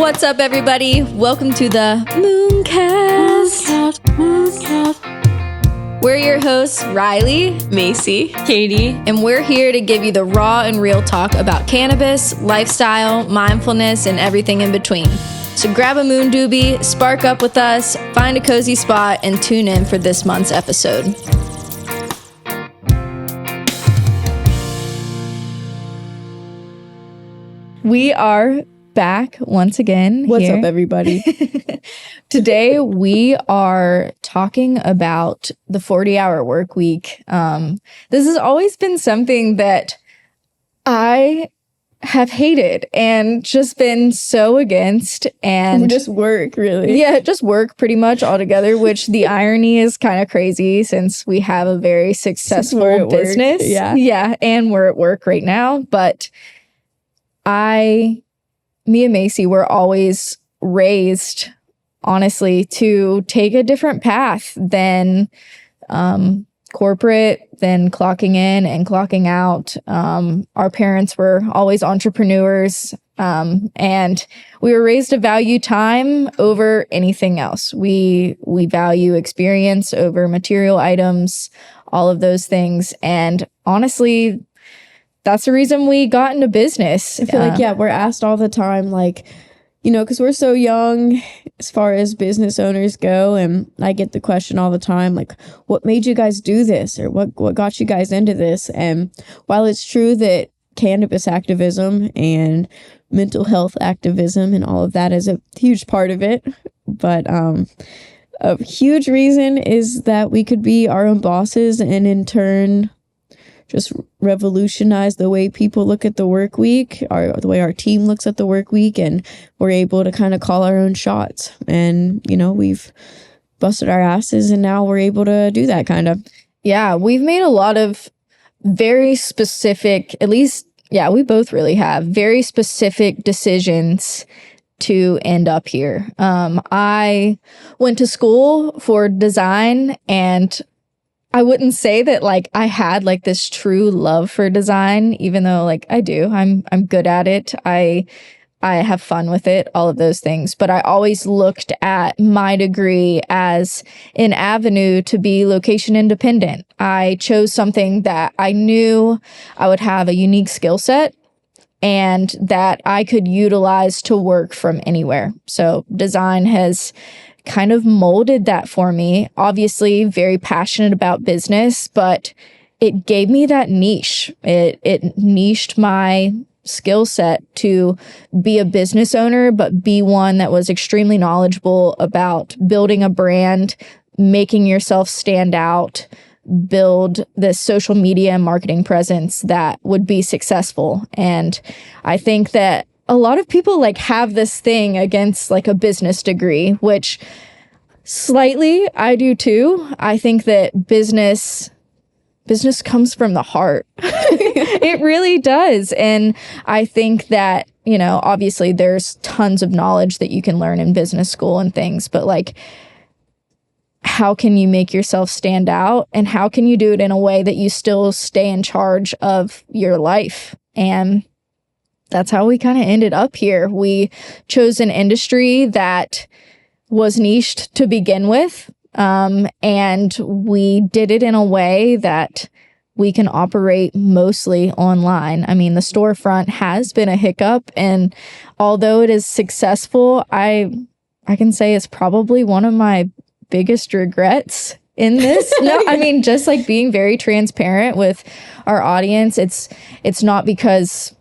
What's up, everybody? Welcome to the Mooncast. We're your hosts, Riley, Macie, Katie, and we're here to give you the raw and real talk about cannabis, lifestyle, mindfulness, and everything in between. So grab a moon doobie, spark up with us, find a cozy spot, and tune in for this month's episode. We are back once again. What's here. up, everybody? Today we are talking about the 40-hour work week. This has always been something that I have hated and just been so against, and Just work, really. yeah, just work pretty much altogether, which the irony is kind of crazy since we have a very successful business. Yeah, and we're at work right now, but me and Macie were always raised, honestly, to take a different path than corporate, than clocking in and clocking out. Our parents were always entrepreneurs, and we were raised to value time over anything else. We value experience over material items, all of those things. And honestly, that's the reason we got into business. I feel like, we're asked all the time, like, because we're so young as far as business owners go. And I get the question all the time, like, what made you guys do this? Or what got you guys into this? And while it's true that cannabis activism and mental health activism and all of that is a huge part of it, but a huge reason is that we could be our own bosses and in turn just revolutionize the way people look at the work week, the way our team looks at the work week, and we're able to kind of call our own shots. And, we've busted our asses, and now we're able to do that kind of. Yeah, we've made a lot of very specific, at least, we both really have, very specific decisions to end up here. I went to school for design, and I wouldn't say that I had this true love for design, even though I do. I'm good at it. I have fun with it, all of those things. But I always looked at my degree as an avenue to be location independent. I chose something that I knew I would have a unique skill set and that I could utilize to work from anywhere. So design has kind of molded that for me. Obviously, very passionate about business, but it gave me that niche. It niched my skill set to be a business owner, but be one that was extremely knowledgeable about building a brand, making yourself stand out, build this social media and marketing presence that would be successful. And I think that a lot of people have this thing against a business degree, which slightly I do too. I think that business comes from the heart. It really does. And I think that, obviously there's tons of knowledge that you can learn in business school and things, but how can you make yourself stand out, and how can you do it in a way that you still stay in charge of your life? And that's how we kind of ended up here. We chose an industry that was niched to begin with, and we did it in a way that we can operate mostly online. I mean, the storefront has been a hiccup, and although it is successful, I can say it's probably one of my biggest regrets in this. No, I mean, just being very transparent with our audience. It's not because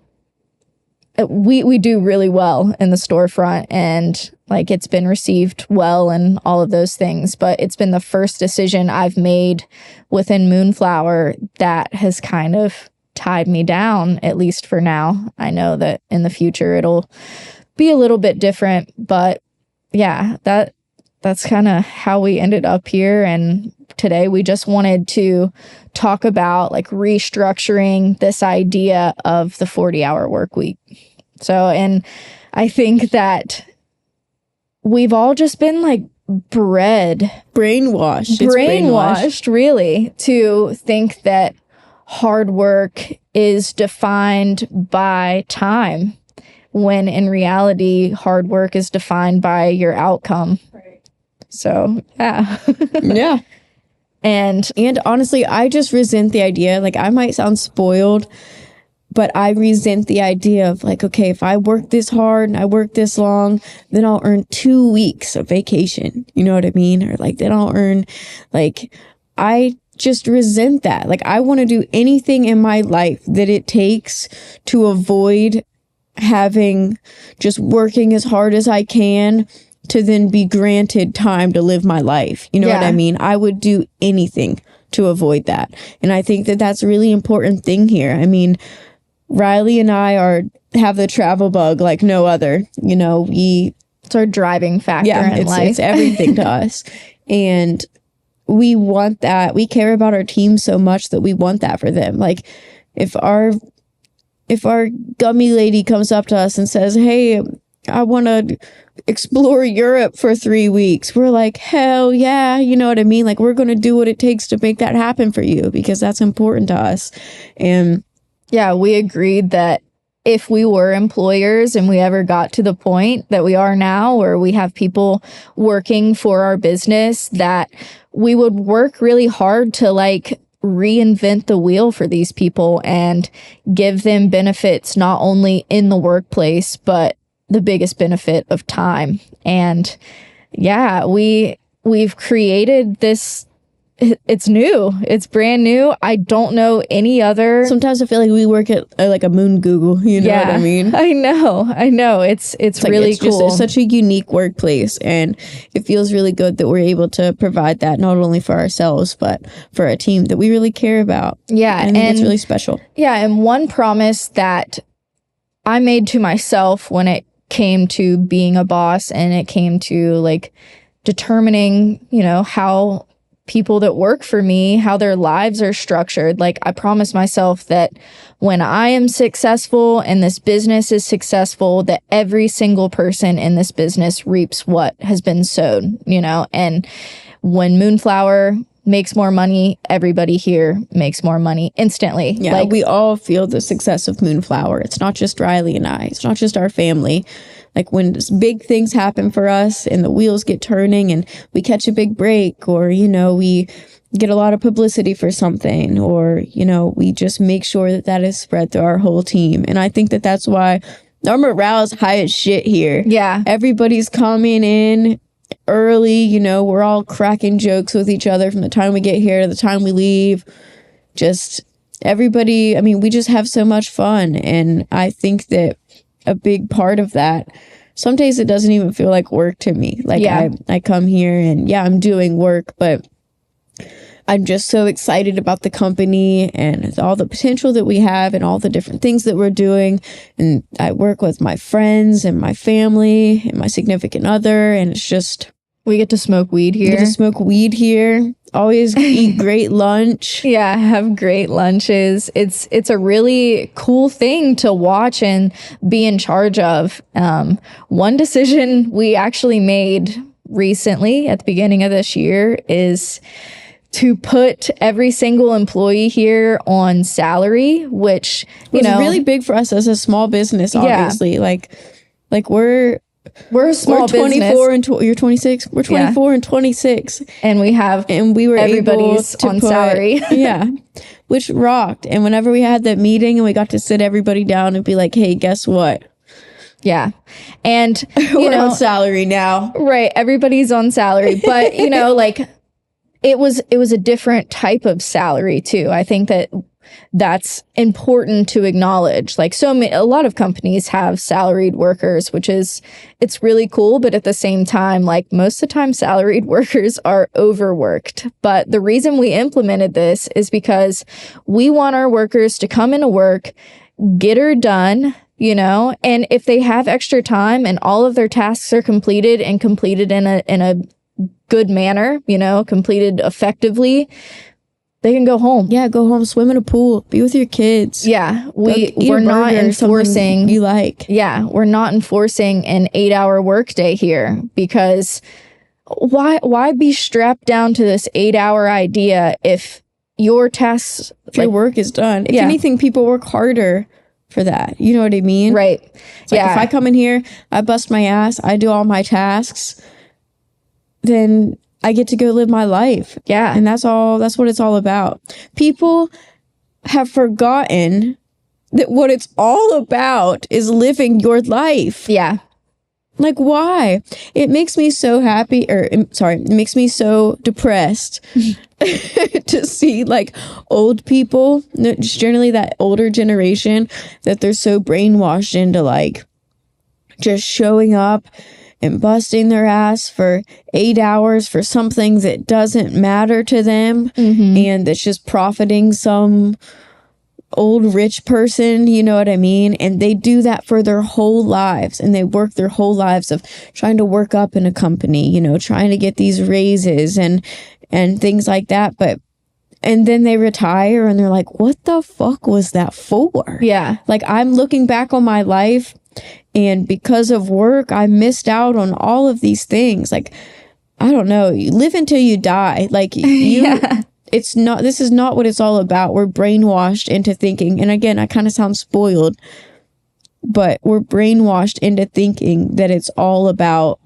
we do really well in the storefront, and it's been received well and all of those things, but it's been the first decision I've made within Moonflower that has kind of tied me down, at least for now. I know that in the future it'll be a little bit different, but yeah, that's kind of how we ended up here. And today we just wanted to talk about restructuring this idea of the 40-hour work week. So, and I think that we've all just been brainwashed really, to think that hard work is defined by time, when in reality, hard work is defined by your outcome. Right. So, yeah. Yeah. And honestly, I just resent the idea. Like, I might sound spoiled, but I resent the idea of like, okay, if I work this hard and I work this long, then I'll earn 2 weeks of vacation. You know what I mean? Or like, then I'll earn, like, I just resent that. Like, I want to do anything in my life that it takes to avoid having just working as hard as I can to then be granted time to live my life. You know what I mean? I would do anything to avoid that. And I think that that's a really important thing here. I mean, Riley and I have the travel bug like no other. You know, it's our driving factor in life. It's everything to us. And we want that. We care about our team so much that we want that for them. Like, if our gummy lady comes up to us and says, hey, I want to explore Europe for 3 weeks, we're like, hell yeah. You know what I mean? Like, we're going to do what it takes to make that happen for you, because that's important to us. And yeah, we agreed that if we were employers and we ever got to the point that we are now, where we have people working for our business, that we would work really hard to like reinvent the wheel for these people and give them benefits not only in the workplace, but the biggest benefit of time. And yeah, we've created this. It's new. It's brand new. I don't know any other. Sometimes I feel like we work at like a moon Google. You know what I mean? I know. It's really cool. It's such a unique workplace, and it feels really good that we're able to provide that not only for ourselves but for a team that we really care about. Yeah, and it's really special. Yeah, and one promise that I made to myself when it came to being a boss and it came to like determining, you know, how people that work for me, how their lives are structured. Like, I promised myself that when I am successful and this business is successful, that every single person in this business reaps what has been sowed, you know? And when Moonflower makes more money, everybody here makes more money instantly. Yeah, like, we all feel the success of Moonflower. It's not just Riley and I. It's not just our family. Like, when big things happen for us and the wheels get turning and we catch a big break, or, you know, we get a lot of publicity for something, or, you know, we just make sure that that is spread through our whole team. And I think that that's why our morale is high as shit here. Yeah. Everybody's coming in early, you know, we're all cracking jokes with each other from the time we get here to the time we leave. Just everybody, I mean, we just have so much fun. And I think that a big part of that, some days it doesn't even feel like work to me. Like, I come here and yeah, I'm doing work, but I'm just so excited about the company and all the potential that we have and all the different things that we're doing. And I work with my friends and my family and my significant other, and it's just, we get to smoke weed here. We get to smoke weed here. Always eat great lunch. Yeah, have great lunches. It's a really cool thing to watch and be in charge of. One decision we actually made recently at the beginning of this year is to put every single employee here on salary, which, you know, really big for us as a small business, obviously. Yeah. Like we're a small business. You're 26. We're 24 and 26, and we were everybody's able to on salary. Yeah, which rocked. And whenever we had that meeting and we got to sit everybody down and be like, "Hey, guess what? Yeah, and we're on salary now." Right, everybody's on salary, but you know, like it was a different type of salary too. I think that's important to acknowledge. Like, a lot of companies have salaried workers, it's really cool. But at the same time, like, most of the time salaried workers are overworked. But the reason we implemented this is because we want our workers to come into work, get her done, you know, and if they have extra time and all of their tasks are completed and completed in a good manner, you know, completed effectively, they can go home. Yeah, go home, swim in a pool, be with your kids. Yeah, we're not enforcing you like. Yeah, we're not enforcing an 8-hour workday here, because why be strapped down to this 8-hour idea if your tasks, if your work is done? If anything, people work harder for that. You know what I mean? Right. It's like if I come in here, I bust my ass, I do all my tasks, then I get to go live my life. Yeah. And that's what it's all about. People have forgotten that what it's all about is living your life. Yeah. Like, why? It makes me so happy, it makes me so depressed to see like old people, just generally that older generation, that they're so brainwashed into like just showing up and busting their ass for 8 hours for something that doesn't matter to them, and that's just profiting some old rich person, you know what I mean? And they do that for their whole lives, and they work their whole lives of trying to work up in a company, you know, trying to get these raises and things like that. And then they retire and they're like, what the fuck was that for? Yeah. Like, I'm looking back on my life, and because of work, I missed out on all of these things. Like, I don't know, you live until you die. Like, this is not what it's all about. We're brainwashed into thinking, and again, I kind of sound spoiled, but we're brainwashed into thinking that it's all about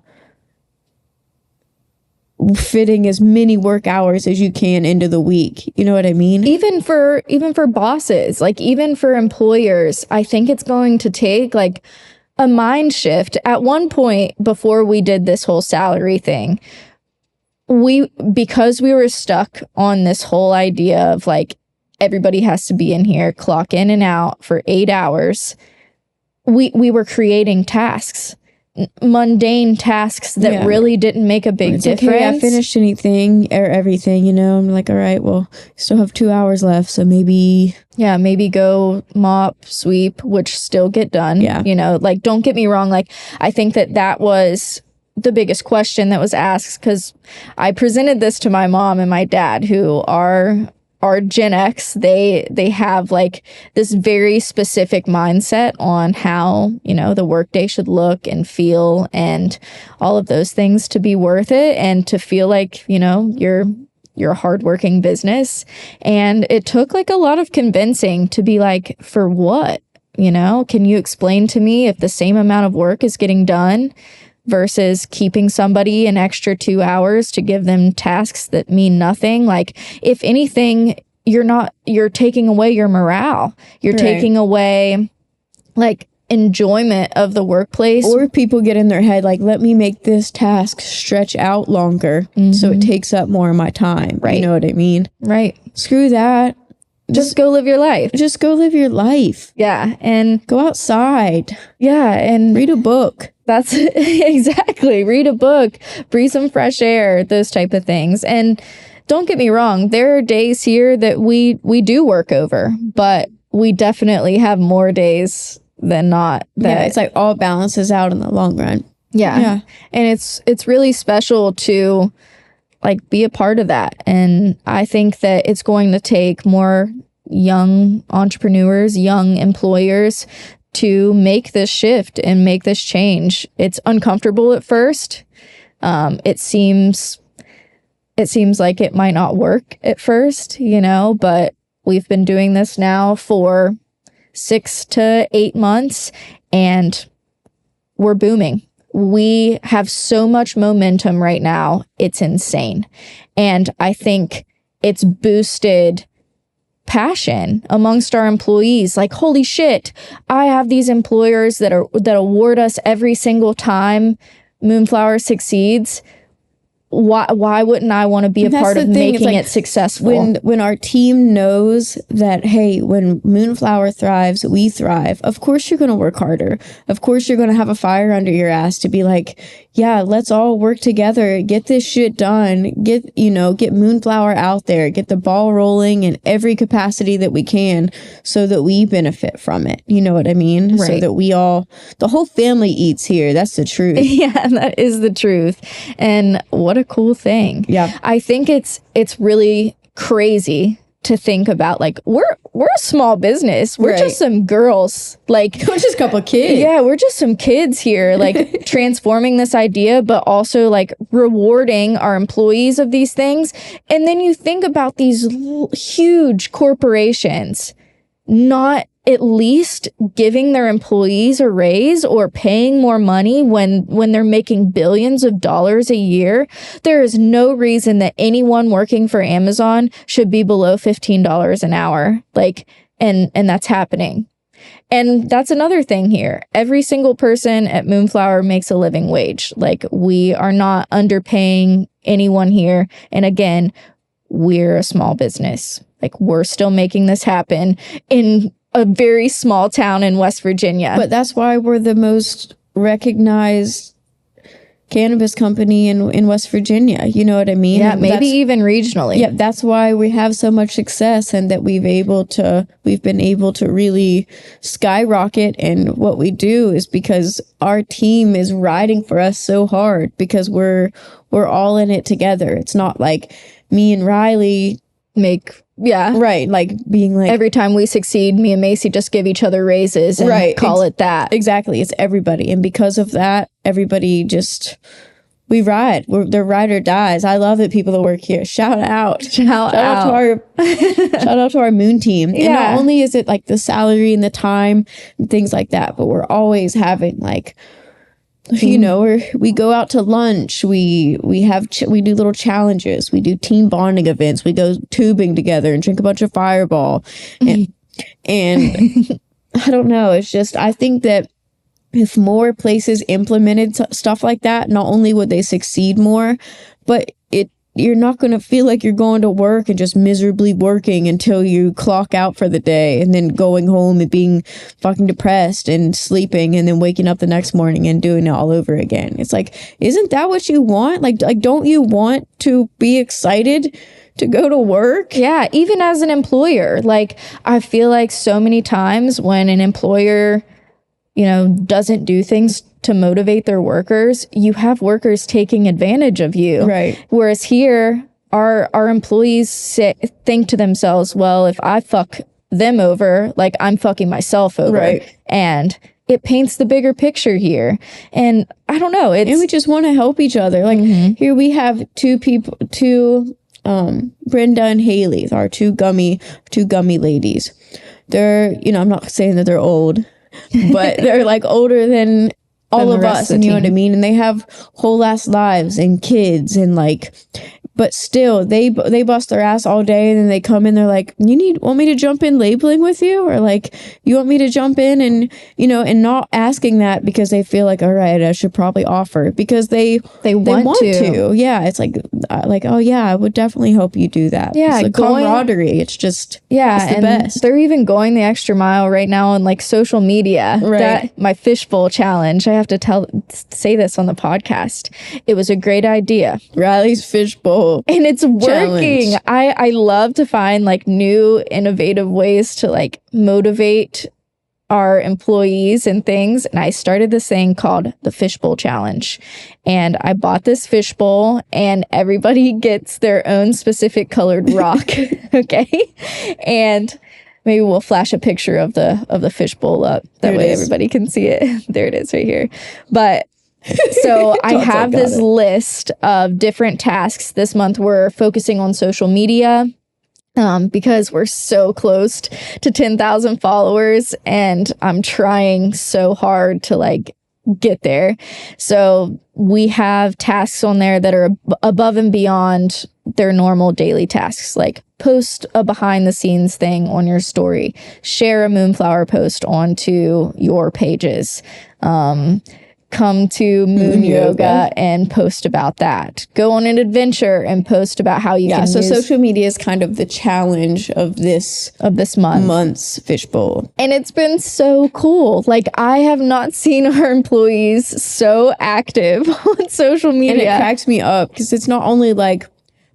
fitting as many work hours as you can into the week. You know what I mean? Even for bosses, like even for employers, I think it's going to take like a mind shift. At one point before we did this whole salary thing, because we were stuck on this whole idea of like everybody has to be in here, clock in and out for 8 hours, we were creating tasks, mundane tasks that really didn't make a big difference. Like, hey, I finished anything or everything, you know? I'm like, all right, well, still have 2 hours left, so maybe go mop, sweep, which still get done. You know, like, don't get me wrong, like I think that was the biggest question that was asked, because I presented this to my mom and my dad, who are Gen X. They have like this very specific mindset on how, you know, the workday should look and feel and all of those things to be worth it and to feel like, you know, you're a hardworking business. And it took like a lot of convincing to be like, for what? You know, can you explain to me if the same amount of work is getting done versus keeping somebody an extra 2 hours to give them tasks that mean nothing? Like, if anything, you're taking away your morale. You're taking away like enjoyment of the workplace. Or people get in their head like, let me make this task stretch out longer so it takes up more of my time. You know what I mean? Right. Screw that. Just go live your life. Just go live your life. Yeah. And go outside. Yeah. And read a book. That's exactly. Read a book, breathe some fresh air, those type of things. And don't get me wrong, there are days here that we do work over, but we definitely have more days than not. It's like all balances out in the long run. Yeah. And it's really special to like be a part of that. And I think that it's going to take more young entrepreneurs, young employers to make this shift and make this change. It's uncomfortable at first. It seems like it might not work at first, you know, but we've been doing this now for 6 to 8 months and we're booming. We have so much momentum right now. It's insane. And I think it's boosted passion amongst our employees. Like, holy shit, I have these employers that award us every single time Moonflower succeeds. Why wouldn't I want to be a part of making it successful? When our team knows that, hey, when Moonflower thrives, we thrive. Of course you're going to work harder. Of course you're going to have a fire under your ass to be like, yeah, let's all work together, get this shit done, get Moonflower out there, get the ball rolling in every capacity that we can so that we benefit from it. You know what I mean? Right. So that the whole family eats here. That's the truth. Yeah, that is the truth. And what a cool thing. Yeah. I think it's really crazy to think about, like, we're a small business. We're just some girls. Like, we're just a couple of kids. Yeah, we're just some kids here, like transforming this idea, but also like rewarding our employees of these things. And then you think about these huge corporations not at least giving their employees a raise or paying more money when they're making billions of dollars a year. There is no reason that anyone working for Amazon should be below $15 an hour. Like, and that's happening. And that's another thing here. Every single person at Moonflower makes a living wage. Like, we are not underpaying anyone here. And again, we're a small business. Like, we're still making this happen in a very small town in West Virginia. But that's why we're the most recognized cannabis company in West Virginia. You know what I mean? Yeah, maybe even regionally. Yeah, that's why we have so much success, and that we've been able to really skyrocket. And what we do is because our team is riding for us so hard, because we're all in it together. It's not like me and Riley right, like being like, every time we succeed, me and Macie just give each other raises and call it that. Exactly. It's everybody. And because of that, everybody just, we ride. They're ride or dies. I love it. People that work here. Shout out to our Moon team. And not only is it like the salary and the time and things like that, but we're always having like, you know, we go out to lunch. We do little challenges. We do team bonding events. We go tubing together and drink a bunch of Fireball. And I don't know. It's just, I think that if more places implemented stuff like that, not only would they succeed more, but you're not going to feel like you're going to work and just miserably working until you clock out for the day, and then going home and being fucking depressed and sleeping, and then waking up the next morning and doing it all over again. It's like, isn't that what you want? Like don't you want to be excited to go to work? Yeah, even as an employer. Like, I feel like so many times when an employer, you know, doesn't do things to motivate their workers, you have workers taking advantage of you. Right. Whereas here, our employees think to themselves, well, if I fuck them over, like, I'm fucking myself over. Right. And it paints the bigger picture here. And I don't know. And we just want to help each other. Like, here we have two Brenda and Haley, our two gummy ladies. They're, you know, I'm not saying that they're old, but they're like older than all of us, and you know what I mean? And they have whole ass lives and kids, and like, but still they bust their ass all day, and then they come in, they're like, want me to jump in labeling with you? Or like, you want me to jump in? And, you know, and not asking that because they feel like, all right, I should probably offer, because they want to. Yeah, it's like, oh yeah, I would definitely help you do that. Yeah, it's camaraderie. It's just, it's the and best. They're even going the extra mile right now on like social media. Right. My fishbowl challenge, I have to say this on the podcast. It was a great idea. Riley's fishbowl. And it's working. Challenge. I love to find like new innovative ways to like motivate our employees and things. And I started this thing called the Fishbowl Challenge. And I bought this fishbowl, and everybody gets their own specific colored rock. Okay. And maybe we'll flash a picture of the fishbowl up. That way everybody can see it. There it is right here. But so I have this list of different tasks. This month we're focusing on social media because we're so close to 10,000 followers, and I'm trying so hard to like get there. So we have tasks on there that are above and beyond their normal daily tasks, like post a behind the scenes thing on your story, share a Moonflower post onto your pages, come to Moon Yoga and post about that. Go on an adventure and post about how you can use... social media is kind of the challenge of this month's fishbowl. And it's been so cool. Like, I have not seen our employees so active on social media. And it cracks me up because it's not only like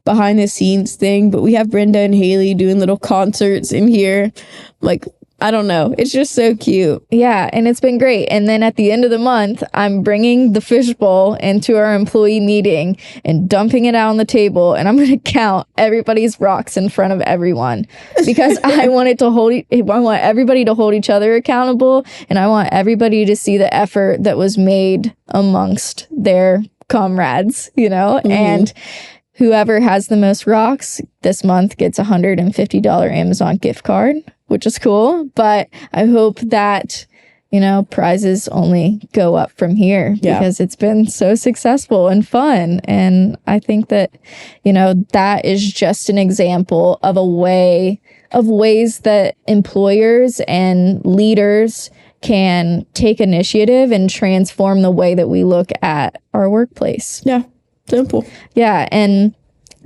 behind the scenes thing, but we have Brenda and Haley doing little concerts in here. Like, I don't know. It's just so cute. Yeah, and it's been great. And then at the end of the month, I'm bringing the fishbowl into our employee meeting and dumping it out on the table. And I'm going to count everybody's rocks in front of everyone, because I want everybody to hold each other accountable. And I want everybody to see the effort that was made amongst their comrades, you know? And whoever has the most rocks this month gets a $150 Amazon gift card. which is cool. But I hope that, prizes only go up from here because it's been so successful and fun. And I think that, that is just an example of ways that employers and leaders can take initiative and transform the way that we look at our workplace. Yeah. Simple. Yeah. And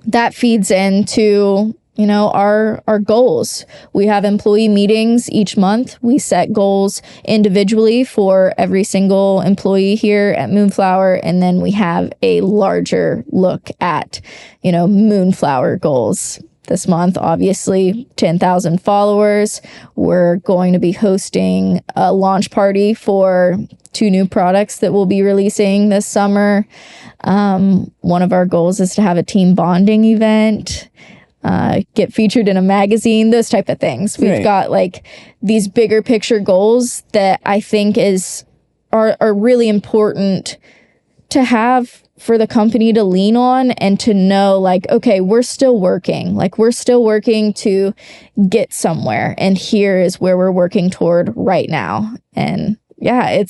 that feeds into our goals. We have employee meetings each month. We set goals individually for every single employee here at Moonflower. And then we have a larger look at, Moonflower goals. This month, obviously, 10,000 followers. We're going to be hosting a launch party for 2 new products that we'll be releasing this summer. One of our goals is to have a team bonding event. Get featured in a magazine, those type of things. We've got like these bigger picture goals that I think are really important to have for the company to lean on and to know like, okay, we're still working to get somewhere. And here is where we're working toward right now. And yeah,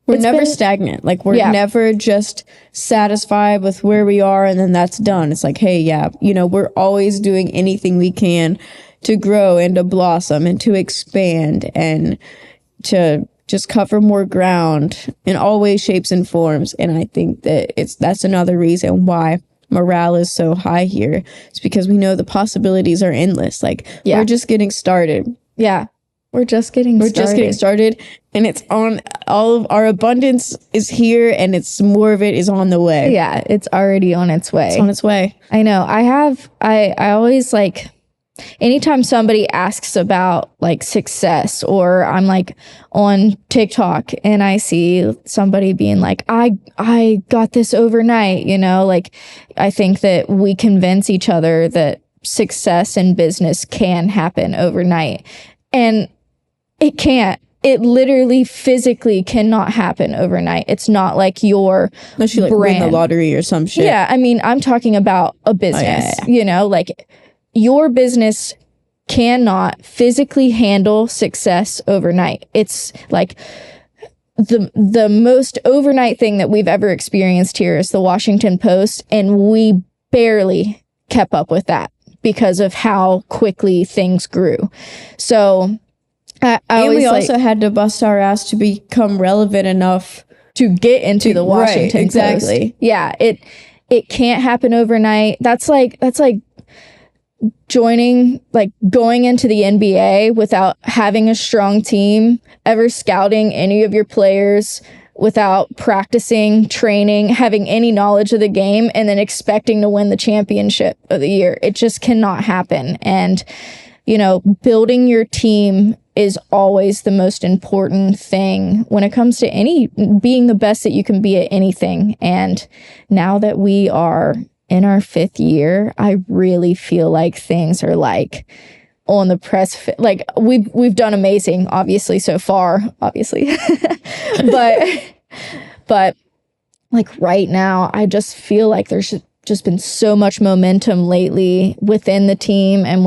we're never stagnant. Like we're never just satisfied with where we are and then that's done. It's like, hey, we're always doing anything we can to grow and to blossom and to expand and to just cover more ground in all ways, shapes, and forms. And I think that that's another reason why morale is so high here. It's because we know the possibilities are endless. Like we're just getting started. Yeah. We're just getting started, and it's on. All of our abundance is here, and it's more of it is on the way. Yeah, it's already on its way. It's on its way. I know. I always like, anytime somebody asks about like success, or I'm like on TikTok and I see somebody being like, I got this overnight, like I think that we convince each other that success in business can happen overnight. And it can't. It literally physically cannot happen overnight. It's not like your unless you like win the lottery or some shit. Yeah, I mean, I'm talking about a business. Like your business cannot physically handle success overnight. It's like the most overnight thing that we've ever experienced here is the Washington Post, and we barely kept up with that because of how quickly things grew. So and we also had to bust our ass to become relevant enough to get into the Washington Post. Exactly. Yeah, it can't happen overnight. That's like joining, like going into the NBA without having a strong team, ever scouting any of your players without practicing, training, having any knowledge of the game, and then expecting to win the championship of the year. It just cannot happen. And, building your team is always the most important thing when it comes to being the best that you can be at anything. And now that we are in our 5th year, I really feel like things are like on the press. Like we've done amazing, obviously so far, obviously, but like right now, I just feel like there's just been so much momentum lately within the team and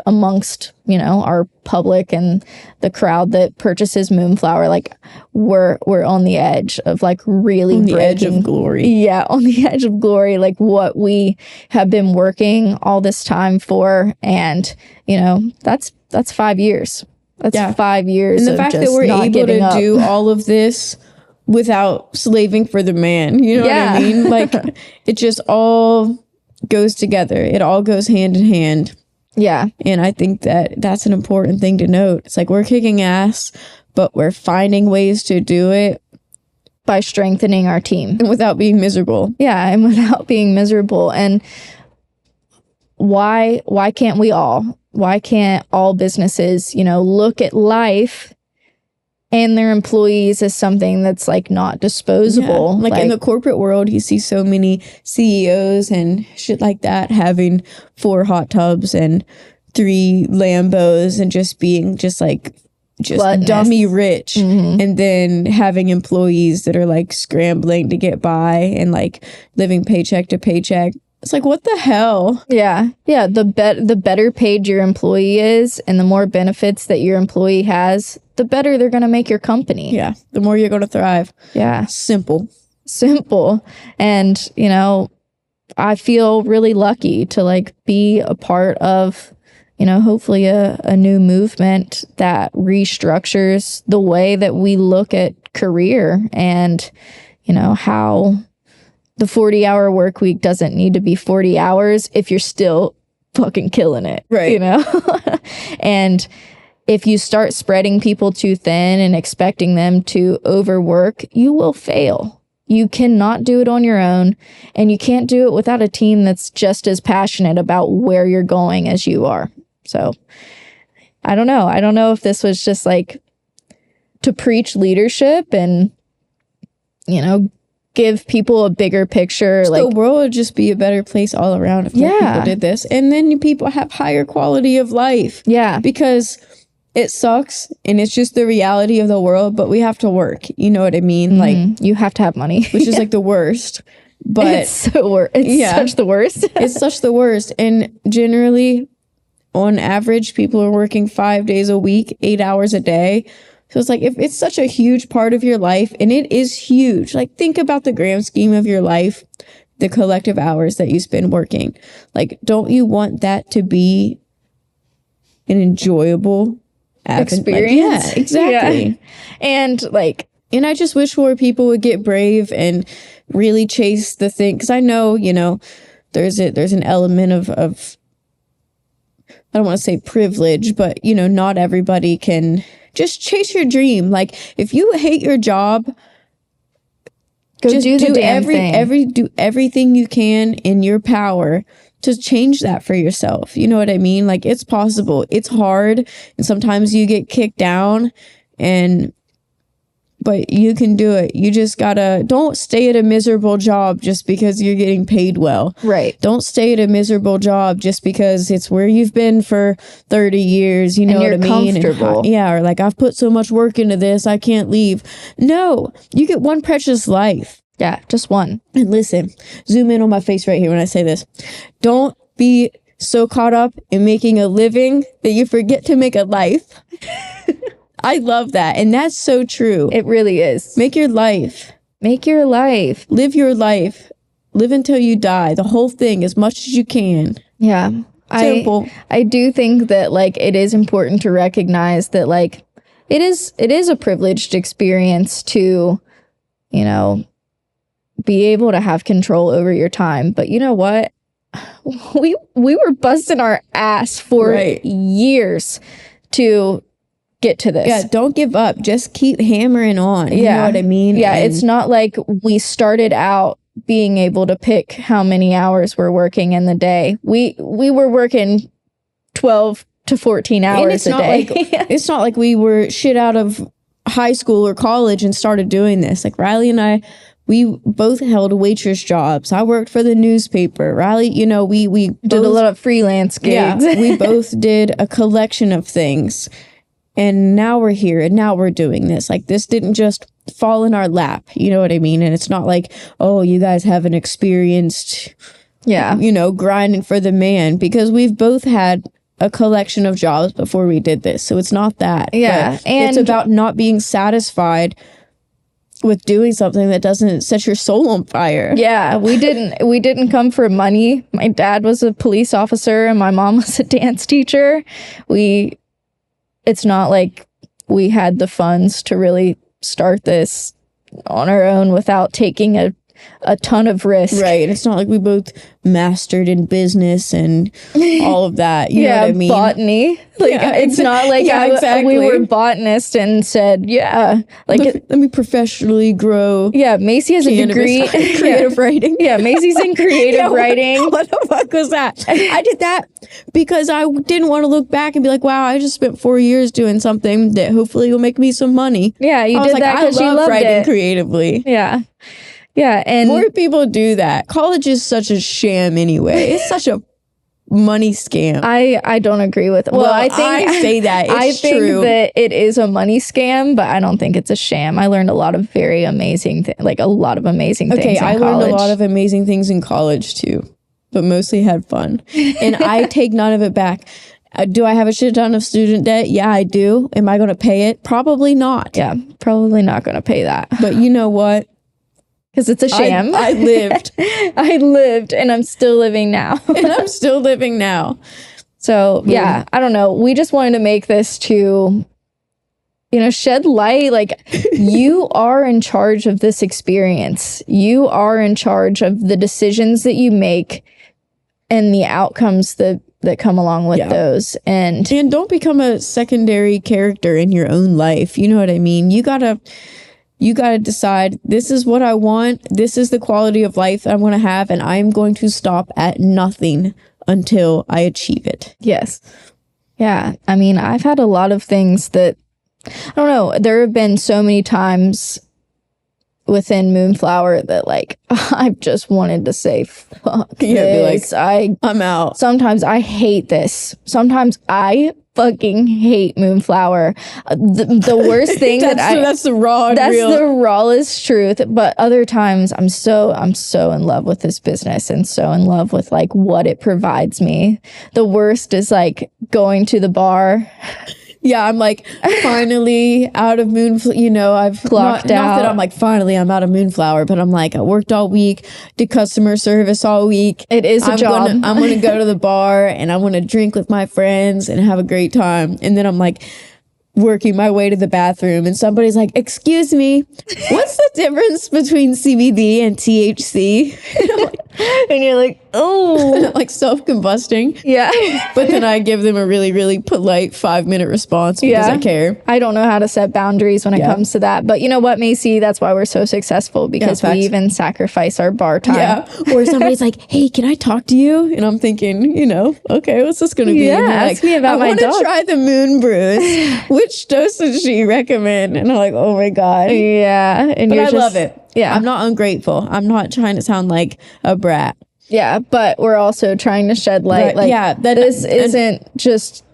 amongst our public and the crowd that purchases Moonflower. Like we're on the edge of like really on the edge of glory. Yeah, on the edge of glory, like what we have been working all this time for. And that's 5 years. That's 5 years. And the fact that we're able to do all of this without slaving for the man, you know what I mean? Like it just all goes together. It all goes hand in hand. Yeah. And I think that that's an important thing to note. It's like we're kicking ass, but we're finding ways to do it by strengthening our team and without being miserable. Yeah, and without being miserable. And why can't we all? Why can't all businesses, look at life and their employees as something that's like not disposable? Yeah. Like in the corporate world, you see so many CEOs and shit like that having 4 hot tubs and 3 Lambos and just being just dummy rich. Mm-hmm. And then having employees that are like scrambling to get by and like living paycheck to paycheck. It's like, what the hell? Yeah. Yeah. The better paid your employee is and the more benefits that your employee has, the better they're going to make your company. Yeah. The more you're going to thrive. Yeah. Simple. And, you know, I feel really lucky to like be a part of, you know, hopefully a new movement that restructures the way that we look at career and, you know, how the 40-hour work week doesn't need to be 40 hours if you're still fucking killing it. Right. You know? And if you start spreading people too thin and expecting them to overwork, you will fail. You cannot do it on your own, and you can't do it without a team that's just as passionate about where you're going as you are. So I don't know. I don't know if this was just like to preach leadership and, you know, give people a bigger picture. Like the world would just be a better place all around if more people did this. And then people have higher quality of life. Yeah. Because it sucks and it's just the reality of the world, but we have to work. You know what I mean? Like you have to have money. Which is like the worst. But it's such the worst. It's such the worst. And generally, on average, people are working 5 days a week, 8 hours a day. So it's like, if it's such a huge part of your life, and it is huge, like think about the grand scheme of your life, the collective hours that you spend working. Like, don't you want that to be an enjoyable experience? Like, yeah, exactly. Yeah. And I just wish more people would get brave and really chase the thing. Because I know, you know, there's an element of I don't want to say privilege, but, you know, not everybody can just chase your dream. Like, if you hate your job, just do everything you can in your power to change that for yourself. You know what I mean? Like, it's possible. It's hard, and sometimes you get kicked down, but you can do it. You just don't stay at a miserable job just because you're getting paid well. Right. Don't stay at a miserable job just because it's where you've been for 30 years. You know what I mean? Comfortable. Or like, I've put so much work into this, I can't leave. No, you get one precious life. Yeah, just one. And listen, zoom in on my face right here when I say this. Don't be so caught up in making a living that you forget to make a life. I love that. And that's so true. It really is. Make your life. Make your life. Live your life. Live until you die. The whole thing, as much as you can. Yeah. Simple. I do think that, like, it is important to recognize that, like, it is a privileged experience to, you know, be able to have control over your time. But you know what? We were busting our ass for years to get to this. Yeah, don't give up. Just keep hammering on. You know what I mean? Yeah, it's not like we started out being able to pick how many hours we're working in the day. We were working 12 to 14 hours a day. It's not like we were shit out of high school or college and started doing this. Like, Riley and I, we both held waitress jobs. I worked for the newspaper. Riley, you know, we did a lot of freelance gigs. Yeah, we both did a collection of things. And now we're here and now we're doing this. Like, this didn't just fall in our lap. You know what I mean? And it's not like, oh, you guys haven't experienced, you know, grinding for the man, because we've both had a collection of jobs before we did this. So it's not that. Yeah. But and it's about not being satisfied with doing something that doesn't set your soul on fire. Yeah, we didn't come for money. My dad was a police officer and my mom was a dance teacher. It's not like we had the funds to really start this on our own without taking a ton of risk. Right. And it's not like we both mastered in business and all of that. You know what I mean? Botany. Like, it's not like we were botanists and said, let me professionally grow. Yeah, Macie has a degree in creative writing. Yeah, Macie's in creative writing. What the fuck was that? I did that because I didn't want to look back and be like, wow, I just spent 4 years doing something that hopefully will make me some money. Yeah, you did that because you loved writing creatively. Yeah. Yeah, and more people do that. College is such a sham anyway. It's such a money scam. I don't agree with it. Well, I say that. It's I true. think that it is a money scam, but I don't think it's a sham. I learned a lot of very amazing things in college. I learned a lot of amazing things in college too. but mostly had fun. And I take none of it back. Do I have a shit ton of student debt? Yeah, I do. Am I going to pay it? Probably not. Yeah, probably not going to pay that. But you know what? Because it's a sham. I lived. I lived, and I'm still living now. And I'm still living now. So, yeah, I don't know. We just wanted to make this to, shed light. Like, you are in charge of this experience. You are in charge of the decisions that you make and the outcomes that come along with those. And don't become a secondary character in your own life. You know what I mean? You gotta decide, this is what I want. This is the quality of life I want to have. And I'm going to stop at nothing until I achieve it. Yes. Yeah. I mean, I've had a lot of things that, I don't know, there have been so many times within Moonflower that, like, I've just wanted to say, fuck this. Be like, I'm out. Sometimes I hate this. Sometimes I fucking hate Moonflower. The worst thing that's the raw. That's the rawest truth. But other times I'm so in love with this business and so in love with like what it provides me. The worst is like going to the bar. Yeah, I'm like finally out of Moonflower. I've clocked out. Not that I'm like finally I'm out of Moonflower, but I'm like I worked all week, did customer service all week. It is a job. I'm gonna go to the bar and I'm gonna drink with my friends and have a great time. And then I'm like working my way to the bathroom and somebody's like, "Excuse me, what's the difference between CBD and THC?" And you're like, oh, like self-combusting. Yeah. But then I give them a really, really polite 5-minute response because I care. I don't know how to set boundaries when it comes to that. But you know what, Macie? That's why we're so successful, because we even sacrifice our bar time. Yeah. Or somebody's like, "Hey, can I talk to you?" And I'm thinking, okay, what's this going to be? Yeah, ask me about my dog. I want to try the moon brews. Which dosage do you recommend? And I'm like, oh my God. Yeah. And I love it. Yeah. I'm not ungrateful. I'm not trying to sound like a brat. Yeah, but we're also trying to shed light. This isn't just,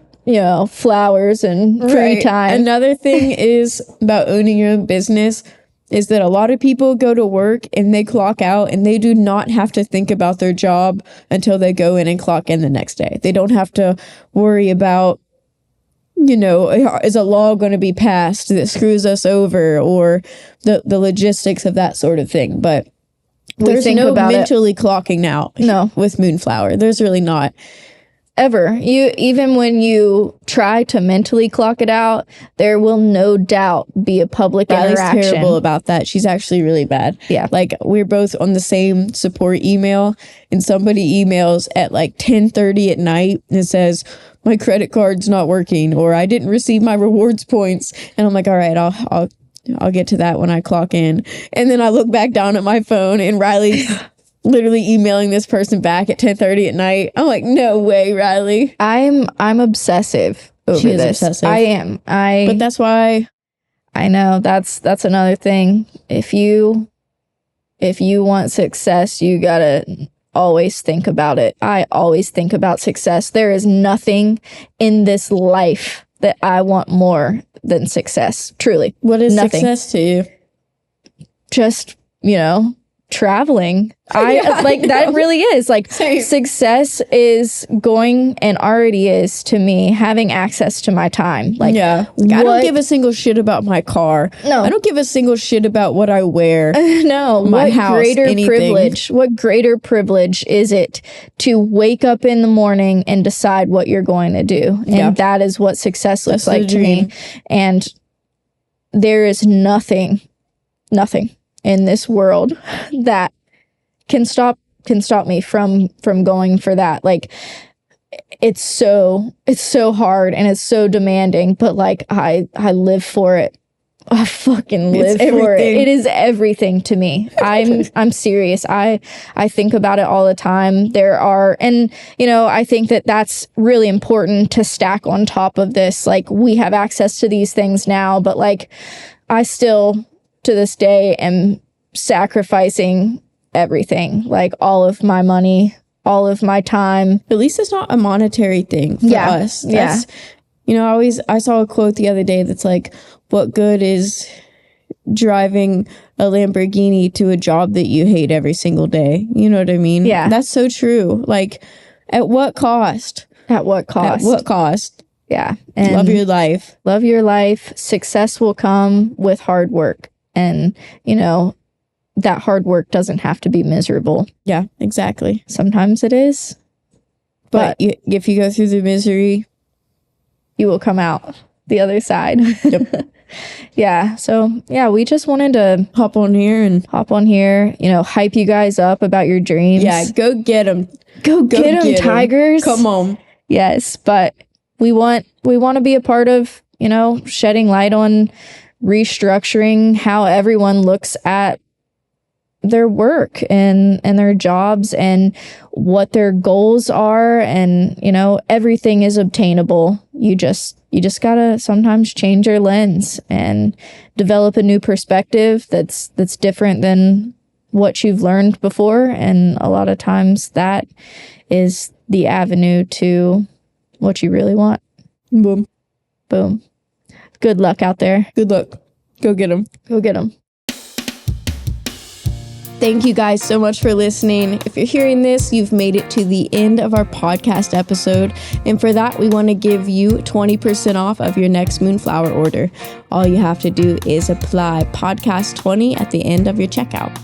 flowers and free time. Another thing is about owning your own business is that a lot of people go to work and they clock out and they do not have to think about their job until they go in and clock in the next day. They don't have to worry about, is a law going to be passed that screws us over, or the logistics of that sort of thing. But there's no mentally clocking out. No. With Moonflower. There's really not. Ever. Even when you try to mentally clock it out, there will no doubt be a public interaction. Riley's terrible about that. She's actually really bad. Yeah. Like, we're both on the same support email, and somebody emails at like 10:30 at night and says, "My credit card's not working," or "I didn't receive my rewards points." And I'm like, all right, I'll get to that when I clock in. And then I look back down at my phone and Riley's literally emailing this person back at 10:30 at night. I'm like, no way, Riley. I'm obsessive over She is this. obsessive. I am. But that's why I know that's another thing. If you want success, you gotta always think about it. I always think about success. There is nothing in this life that I want more than success. Truly. What is nothing. Success to you? Just, traveling. That really is like Same. Success is going, and already is to me, having access to my time. Like, I don't give a single shit about my car. No. I don't give a single shit about what I wear. No. My what house, greater anything. privilege? What greater privilege is it to wake up in the morning and decide what you're going to do? And that is what success looks like to me. And there is nothing in this world that can stop me from going for that. Like, it's so hard and it's so demanding, but like I live for it. I fucking live for it. It is everything to me. I'm serious. I think about it all the time. I think that that's really important to stack on top of this. Like, we have access to these things now, but like, I still to this day am sacrificing everything, like all of my money, all of my time. At least it's not a monetary thing for us. I saw a quote the other day that's like, what good is driving a Lamborghini to a job that you hate every single day. You know what I mean? Yeah. That's so true. Like, at what cost? At what cost? At what cost? Yeah. And Love your life. Love your life. Success will come with hard work. And, you know, that hard work doesn't have to be miserable. Yeah, exactly. Sometimes it is. But if you go through the misery, you will come out the other side. Yep. Yeah. So, yeah, we just wanted to hop on here, you know, hype you guys up about your dreams. Yeah, go get them. Go get them, Tigers. Come on. Yes, but we want to be a part of, you know, shedding light on restructuring how everyone looks at their work and their jobs and what their goals are, and you know, everything is obtainable. You just gotta sometimes change your lens and develop a new perspective that's different than what you've learned before, and a lot of times that is the avenue to what you really want. Boom. Boom. Good luck out there. Good luck. Go get them. Go get them. Thank you guys so much for listening. If you're hearing this, you've made it to the end of our podcast episode. And for that, we want to give you 20% off of your next Moonflower order. All you have to do is apply podcast 20 at the end of your checkout.